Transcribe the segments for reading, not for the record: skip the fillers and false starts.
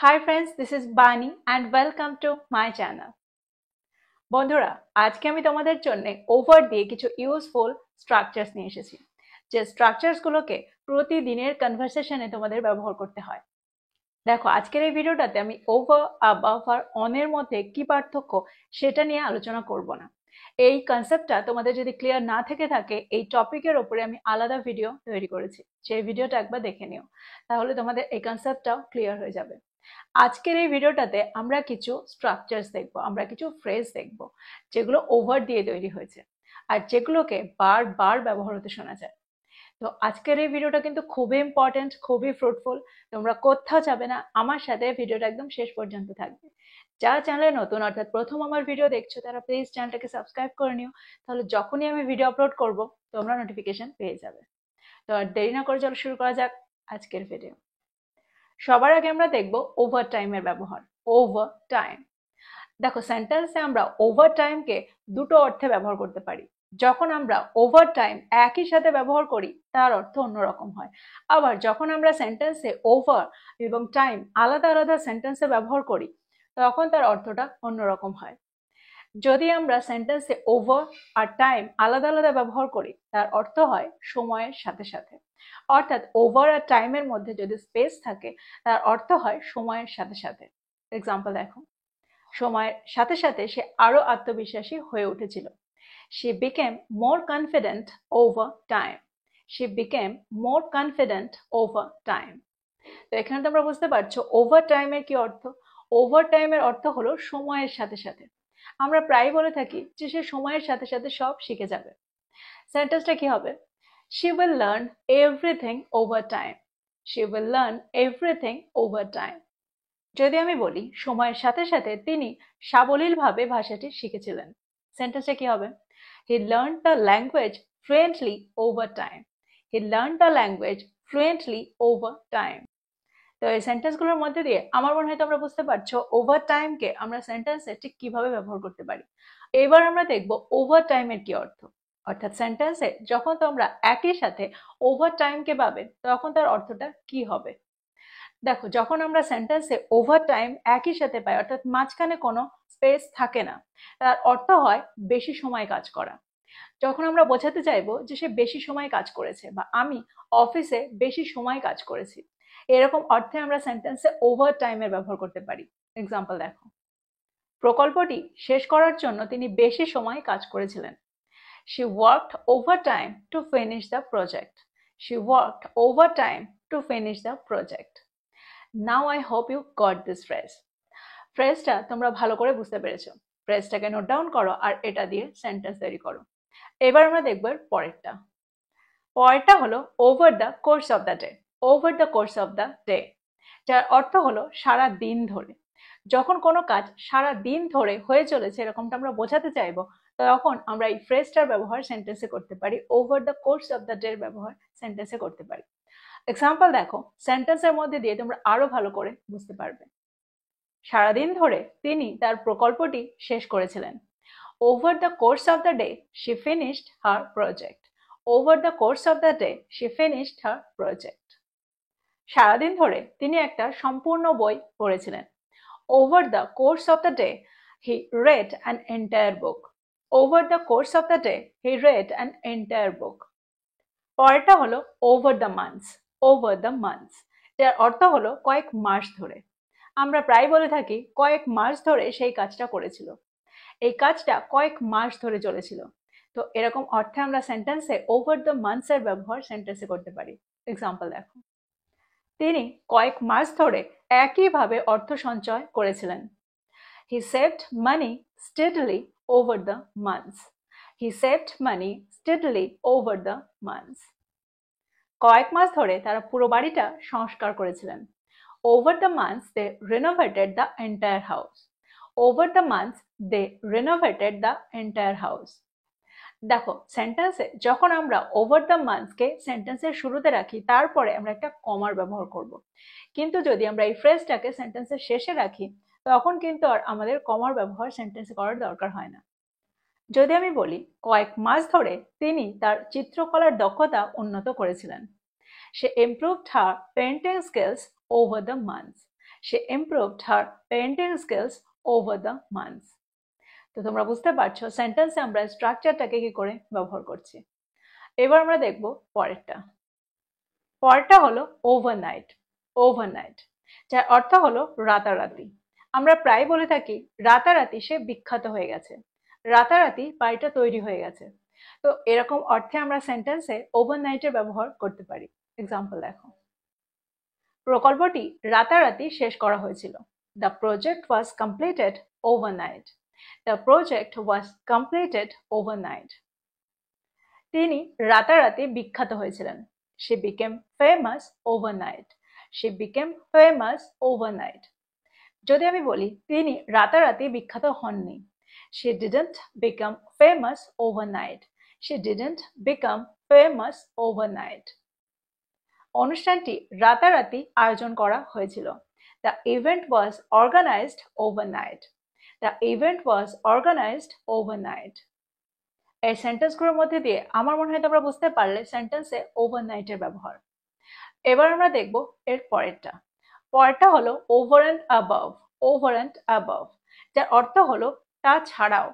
Hi friends, this is Bani and welcome to my channel. বন্ধুরা, আজকে আমি তোমাদের জন্য ওভার দিয়ে কিছু ইউজফুল স্ট্রাকচারস নিয়ে এসেছি, যে স্ট্রাকচারস গুলোকে প্রতিদিনের কনভারসেশনে তোমাদের ব্যবহার করতে হয়। দেখো, আজকের এই ভিডিওটাতে আমি ওভার, অ্যাবাভ আর অনের মধ্যে কি পার্থক্য সেটা নিয়ে আলোচনা করব না। এই কনসেপ্টটা তোমাদের যদি ক্লিয়ার না থেকে থাকে, এই টপিকের ওপরে আমি আলাদা ভিডিও তৈরি করেছি, সেই ভিডিওটা একবার দেখে নিও, তাহলে তোমাদের এই কনসেপ্টটাও ক্লিয়ার হয়ে যাবে। আজকের এই ভিডিওটাতে আমরা কিছু স্ট্রাকচারস দেখবো, আমরা কিছু ফ্রেজ দেখবো যেগুলো ওভার দিয়ে তৈরি হয়েছে আর যেগুলোকে বারবার ব্যবহার হতে শোনা যায়। তো আজকের এই ভিডিওটা কিন্তু খুবই ইম্পর্টেন্ট, খুবই ফ্রুটফুল। তোমরা কোথাও যাবে না, আমার সাথে ভিডিওটা একদম শেষ পর্যন্ত থাকবে। যারা চ্যানেলে নতুন, অর্থাৎ প্রথম আমার ভিডিও দেখছো, তারা প্লিজ চ্যানেলটাকে সাবস্ক্রাইব করে নিও, তাহলে যখনই আমি ভিডিও আপলোড করব তোমরা নোটিফিকেশন পেয়ে যাবে। তো আর দেরি না করে চলো শুরু করা যাক আজকের ভিডিও। সবার আগে আমরা দেখব ওভার টাইমের ব্যবহার। ওভার টাইম, দেখো সেন্টেন্সে আমরা ওভার টাইমকে দুটো অর্থে ব্যবহার করতে পারি। যখন আমরা ওভার টাইম একই সাথে ব্যবহার করি তার অর্থ অন্যরকম হয়, আবার যখন আমরা সেন্টেন্সে ওভার এবং টাইম আলাদা আলাদা সেন্টেন্সে ব্যবহার করি তখন তার অর্থটা অন্যরকম হয়। যদি আমরা সেন্টেন্সে ওভার আর টাইম আলাদা আলাদা ব্যবহার করি তার অর্থ হয় সময়ের সাথে সাথে, অর্থাৎ ওভার আর টাইমের মধ্যে যদি স্পেস থাকে তার অর্থ হয় সময়ের সাথে সাথে। এক্সাম্পল দেখো, সময়ের সাথে সাথে সে আরো আত্মবিশ্বাসী হয়ে উঠেছিল। She became more confident over time. She became more confident over time. তো এখানে তোমরা বুঝতে পারছো ওভার টাইমের কি অর্থ। ওভার টাইমের অর্থ হলো সময়ের সাথে সাথে। আমরা প্রায় বলে থাকি যে সে সময়ের সাথে সাথে সব শিখে যাবে। সেন্টেন্সটা কি হবে? She will learn everything over time. She will learn everything over time. যদি আমি বলি সময়ের সাথে সাথে তিনি সাবলীলভাবে ভাষাটি শিখেছিলেন, সেন্টেন্সটা কি হবে? He learned the language fluently over time. He learned the language fluently over time. তো এই সেন্টেন্সগুলোর মধ্যে দিয়ে আমার মনে হয় তোমরা বুঝতে পারছো ওভার টাইমকে আমরা সেন্টেন্সে ঠিক কিভাবে ব্যবহার করতে পারি। এবার আমরা দেখবো ওভার টাইমের কি অর্থ, অর্থাৎ সেন্টেন্সে যখন তোমরা একই সাথে ওভার টাইমকে পাবে তখন তার অর্থটা কি হবে। দেখো, যখন আমরা সেন্টেন্সে ওভার টাইম একই সাথে পাই, অর্থাৎ মাঝখানে কোনো স্পেস থাকে না, তার অর্থ হয় বেশি সময় কাজ করা। যখন আমরা বোঝাতে চাইবো যে সে বেশি সময় কাজ করেছে বা আমি অফিসে বেশি সময় কাজ করেছি, এরকম অর্থে আমরা সেন্টেন্সে ওভার টাইমের ব্যবহার করতে পারি। এক্সাম্পল দেখো, প্রকল্পটি শেষ করার জন্য তিনি বেশি সময় কাজ করেছিলেন। She worked overtime to finish the project. She worked overtime to finish the project. Now I hope you got this phrase. ফ্রেজটা তোমরা ভালো করে বুঝতে পেরেছো। ফ্রেজটাকে নোট ডাউন করো আর এটা দিয়ে সেন্টেন্স তৈরি করো। এবার আমরা দেখব পরেরটা। পরেরটা হলো over the course of the day. Over the course of the day, যার অর্থ হলো সারা দিন ধরে। যখন কোনো কাজ সারা দিন ধরে হয়ে চলেছে এরকমটা আমরা বোঝাতে চাইবো, তখন আমরা এই ফ্রেজটার ব্যবহার সেন্টেন্সে করতে পারি। Over the course of the day এর ব্যবহার সেন্টেন্সে করতে পারি। এক্সাম্পল দেখো, সেন্টেন্সের মধ্যে দিয়ে তোমরা আরো ভালো করে বুঝতে পারবে। সারাদিন ধরে তিনি তার প্রকল্পটি শেষ করেছিলেন। Over the course of the day, she finished her project. Over the course of the day, she finished her project. সারাদিন ধরে তিনি একটা সম্পূর্ণ বই পড়েছিলেন। Over the course of the day, he read an entire book. Over the course of the day, he read an entire book. পরেরটা হলো over the months. Over the months, যার অর্থ হলো কয়েক মাস ধরে। আমরা প্রায় বলে থাকি কয়েক মাস ধরে সেই কাজটা করেছিল। এই কাজটা কয়েক মাস ধরে চলেছিল। তো এরকম অর্থে আমরা সেন্টেন্সে ওভার দ্য মান্থস এর ব্যবহার সেন্টেন্সে করতে পারি। এক্সাম্পল দেখো, তিনি কয়েক মাস ধরে একইভাবে অর্থ সঞ্চয় করেছিলেন। He saved money steadily over the months. He saved money steadily over the months. কয়েক মাস ধরে তারা পুরো বাড়িটা সংস্কার করেছিলেন। Over the months they renovated the entire house. Over the months they renovated the entire house. দেখো, সেন্টেন্সে যখন আমরা ওভার দ্য মান্থসকে সেন্টেন্সের শুরুতে রাখি তারপরে আমরা একটা কমার ব্যবহার করব, কিন্তু যদি আমরা এই ফ্রেজটাকে সেন্টেন্সের শেষে রাখি তখন কিন্তু আর আমাদের কমার ব্যবহার সেন্টেন্সে করার দরকার হয় না। যদি আমি বলি কয়েক মাস ধরে তিনি তার চিত্রকলার দক্ষতা উন্নত করেছিলেন। She improved her painting skills over the months. She improved her painting skills over the months. তো তোমরা বুঝতে পারছো সেন্টেন্সে আমরা স্ট্রাকচারটাকে কি করে ব্যবহার করছি। এবার আমরা দেখব পরেরটা হলো ওভারনাইট। ওভারনাইট যার অর্থ হলো রাতারাতি। আমরা প্রায় বলে থাকি রাতারাতি সে বিখ্যাত হয়ে গেছে, রাতারাতি বাড়িটা তৈরি হয়ে গেছে। তো এরকম অর্থে আমরা সেন্টেন্সে ওভারনাইটের ব্যবহার করতে পারি। এক্সাম্পল দেখো, প্রকল্পটি রাতারাতি শেষ করা হয়েছিল। The project was completed overnight. The project was completed overnight. তিনি রাতারাতি বিখ্যাত হয়েছিলেন। She became famous overnight. She became famous overnight. যদি আমি বলি তিনি রাতারাতি বিখ্যাত হননি, She didn't become famous overnight. She didn't become famous overnight. অনুষ্ঠানটি রাতারাতি আয়োজন করা হয়েছিল। The event was organized overnight. The event was organized overnight. এই সেন্টেন্সগুলোর মধ্যে দিয়ে আমার মনে হয় তোমরা বুঝতে পারলে সেন্টেন্সে ওভারনাইটের ব্যবহার। এবার আমরা দেখব এর পরেরটা হলো over and above. Over and above যার অর্থ হলো তা ছাড়াও,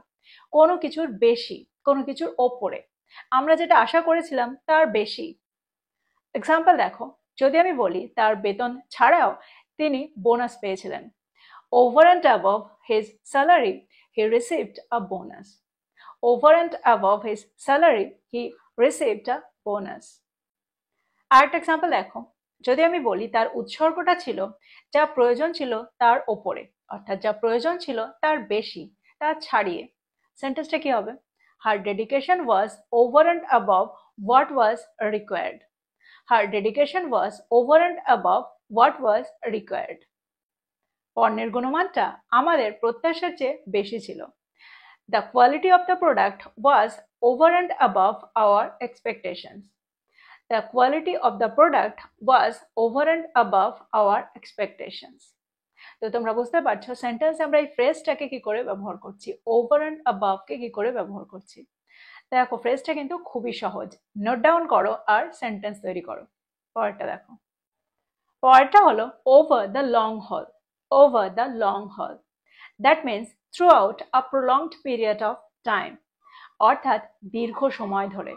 কোনো কিছুর বেশি, কোনো কিছুর ওপরে। আমরা যেটা আশা করেছিলাম তার বেশি। এক্সাম্পল দেখো, যদি আমি বলি তার বেতন ছাড়াও তিনি বোনাস পেয়েছিলেন। Over and above his salary he received a bonus. Over and above his salary, he received a bonus. আরেকটা এক্সাম্পল দেখো, যদি আমি বলি তার উৎসর্গটা ছিল যা প্রয়োজন ছিল তার ওপরে, অর্থাৎ যা প্রয়োজন ছিল তার বেশি, তা ছাড়িয়ে। সেন্টেন্সটা কি হবে? Her dedication was over and above what was required. Her dedication was over and above what was required. পণ্যের গুণমানটা আমাদের প্রত্যাশার চেয়ে বেশি ছিল। The quality of the product was over and above our expectations. The quality of the product was over and above our expectations. তো তোমরা বুঝতে পারছো সেন্টেন্সে আমরা এই ফ্রেজটাকে কি করে ব্যবহার করছি, ওভার অ্যান্ড অ্যাবাভ কে কি করে ব্যবহার করছি। দেখো ফ্রেজটা কিন্তু খুবই সহজ, নোট ডাউন করো আর সেন্টেন্স তৈরি করো। পরেরটা দেখো, পরেরটা হলো ওভার দ্য লং হল। ওভার দ্য লং হল that means throughout a prolonged period of time, অর্থাৎ দীর্ঘ সময় ধরে।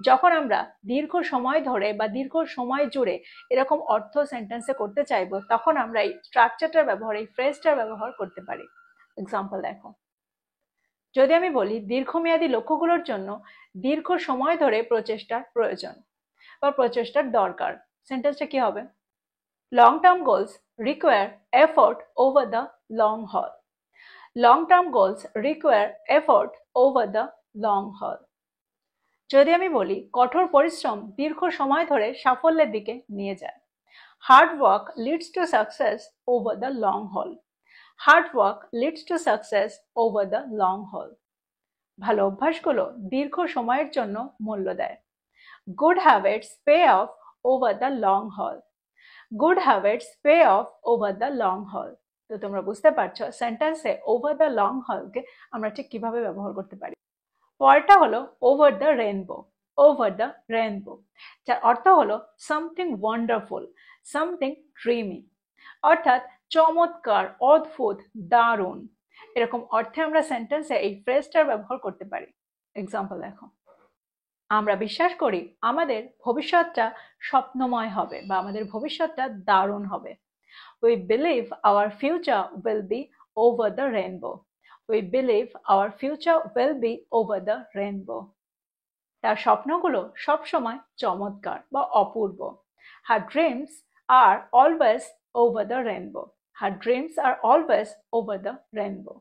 যখন আমরা দীর্ঘ সময় ধরে বা দীর্ঘ সময় জুড়ে এরকম অর্থ সেন্টেন্সে করতে চাইবো, তখন আমরা এই স্ট্রাকচারটার ব্যবহার, এই ফ্রেজটার ব্যবহার করতে পারি। এক্সাম্পল দেখো, যদি আমি বলি দীর্ঘমেয়াদী লক্ষ্যগুলোর জন্য দীর্ঘ সময় ধরে প্রচেষ্টার প্রয়োজন বা প্রচেষ্টার দরকার, সেন্টেন্সটা কি হবে? Long term goals require effort over the long হল। Long-term goals require effort over the long haul. যদি আমি বলি কঠোর পরিশ্রম দীর্ঘ সময় ধরে সাফল্যের দিকে নিয়ে যায়। Hard work leads to success over the long haul. Hard work leads to success over the long haul. ভালো অভ্যাসগুলো দীর্ঘ সময়ের জন্য মূল্য দেয়। Good habits pay off over the long haul. Good habits pay off over the long haul. তো তোমরা বুঝতে পারছো সেন্টেন্সে ওভার দ্য লং হলকে আমরা ঠিক কিভাবে ব্যবহার করতে পারি। পরেরটা হলো over the rainbow. Over the rainbow যার অর্থ হলো সামথিং ওয়ান্ডারফুল, সামথিং ড্রিমি, অর্থাৎ চমৎকার, অদ্ভুত, দারুণ। এরকম অর্থে আমরা সেন্টেন্সে এই ফ্রেজটার ব্যবহার করতে পারি। এক্সাম্পল দেখো, আমরা বিশ্বাস করি আমাদের ভবিষ্যৎটা স্বপ্নময় হবে বা আমাদের ভবিষ্যৎটা দারুণ হবে। We believe our future will be over the rainbow. We believe our future will be over the rainbow. তার স্বপ্নগুলো সবসময় চমৎকার বা অপূর্ব। Her dreams are always over the rainbow. Her dreams are always over the rainbow.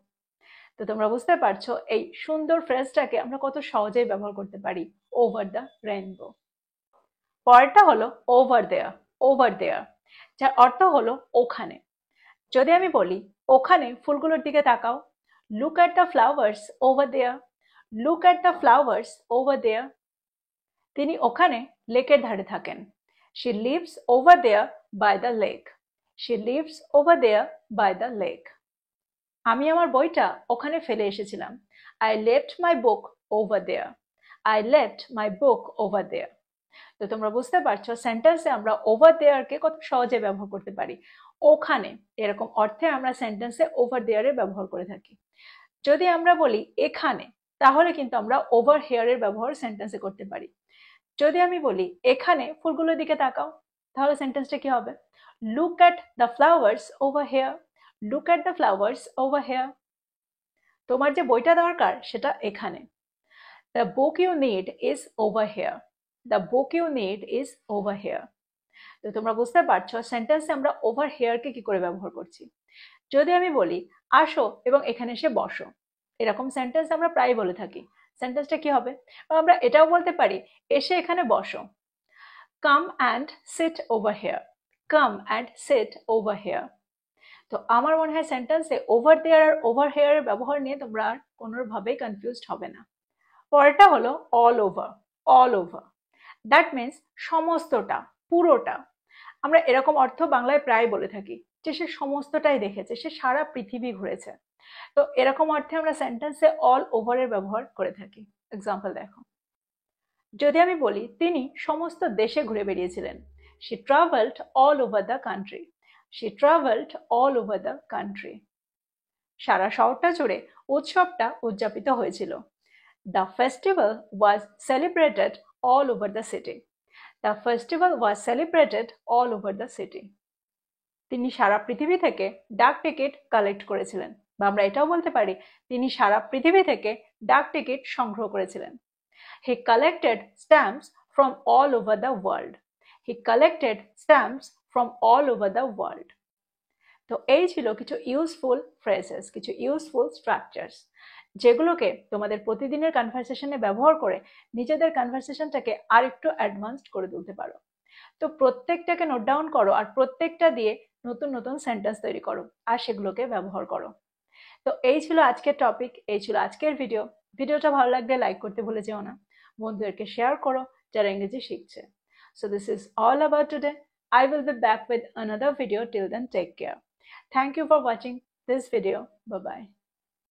তো তোমরা বুঝতে পারছো এই সুন্দর ফ্রেজটাকে আমরা কত সহজেই ব্যবহার করতে পারি, ওভার দ্য রেইনবো। পরেরটা হলো ওভার দেয়ার। ওভার দেয়ার যার অর্থ হলো ওখানে। যদি আমি বলি ওখানে ফুলগুলোর দিকে তাকাও, look at the flowers over there. Look at the flowers over there. তিনি ওখানে লেকের ধারে থাকেন। She lives over there by the lake. She lives over there by the lake. আমি আমার বইটা ওখানে ফেলে এসেছিলাম। I left my book over there. I left my book over there. তো তোমরা বুঝতে পারছো সেন্টেন্সে আমরা ওভার দেয়ারকে কত সহজে ব্যবহার করতে পারি। ওখানে, এরকম অর্থে আমরা সেন্টেন্সে ওভার দেয়ারের ব্যবহার করে থাকি। যদি আমরা বলি এখানে, তাহলে কিন্তু আমরা ওভার হেয়ারের ব্যবহার সেন্টেন্সে করতে পারি। যদি আমি বলি এখানে ফুলগুলোর দিকে তাকাও, তাহলে সেন্টেন্সটা কি হবে? Look at the flowers over here. Look at the flowers over here. তোমার যে বইটা দরকার সেটা এখানে। The book you need is over here. The book you need is over here. তো তোমরা বুঝতে পারছো সেন্টেন্সে আমরা ওভার হেয়ারকে কি করে ব্যবহার করছি। যদি আমি বলি আসো এবং এখানে এসে বসো, এরকম সেন্টেন্স আমরা প্রায় বলে থাকি। সেন্টেন্সটা কি হবে? আমরা এটাও বলতে পারি এসে এখানে বসো। Come and sit over here. Come and sit over here. তো আমার মনে হয় সেন্টেন্সে ওভার দেয়ার আর ওভার হেয়ারের ব্যবহার নিয়ে তোমরা আর কোনোভাবেই কনফিউজড হবে না। পরেরটা হলো all over. All over that means সমস্তটা, পুরোটা। আমরা এরকম অর্থ বাংলায় প্রায় বলে থাকি যে সে সমস্তটাই দেখেছে, সে সারা পৃথিবী ঘুরেছে। তো এরকম অর্থে আমরা সেন্টেন্সে অল ওভারের ব্যবহার করে থাকি। এক্সাম্পল দেখো, যদি আমি বলি তিনি সমস্ত দেশে ঘুরে বেরিয়েছিলেন, she traveled all over the country. she traveled all over the country. সারা শহরটা জুড়ে উৎসবটা উদযাপিত হয়েছিল। the festival was celebrated all over the city. the festival was celebrated all over the city. তিনি সারা পৃথিবী থেকে ডাক টিকিট কালেক্ট করেছিলেন, বা আমরা এটাও বলতে পারি তিনি সারা পৃথিবী থেকে ডাক টিকিট সংগ্রহ করেছিলেন। He collected stamps from all over the world. He collected stamps from all over the world. তো এই ছিল কিছু ইউজফুল ফ্রেজেস, কিছু ইউজফুল স্ট্রাকচার্স, যেগুলোকে তোমাদের প্রতিদিনের কনভারসেশনে ব্যবহার করে নিজেদের কনভারসেশনটাকে আর একটু অ্যাডভান্সড করে তুলতে পারো। তো প্রত্যেকটাকে নোট ডাউন করো আর প্রত্যেকটা দিয়ে নতুন নতুন সেন্টেন্স তৈরি করো আর সেগুলোকে ব্যবহার করো। তো এই ছিল আজকের টপিক, এই ছিল আজকের ভিডিও। ভিডিওটা ভালো লাগলে লাইক করতে ভুলে যেও না, বন্ধুদেরকে শেয়ার করো যারা ইংরেজি শিখছে। So this is all about today. I will be back with another video. Till then, take care. Thank you for watching this video. Bye bye.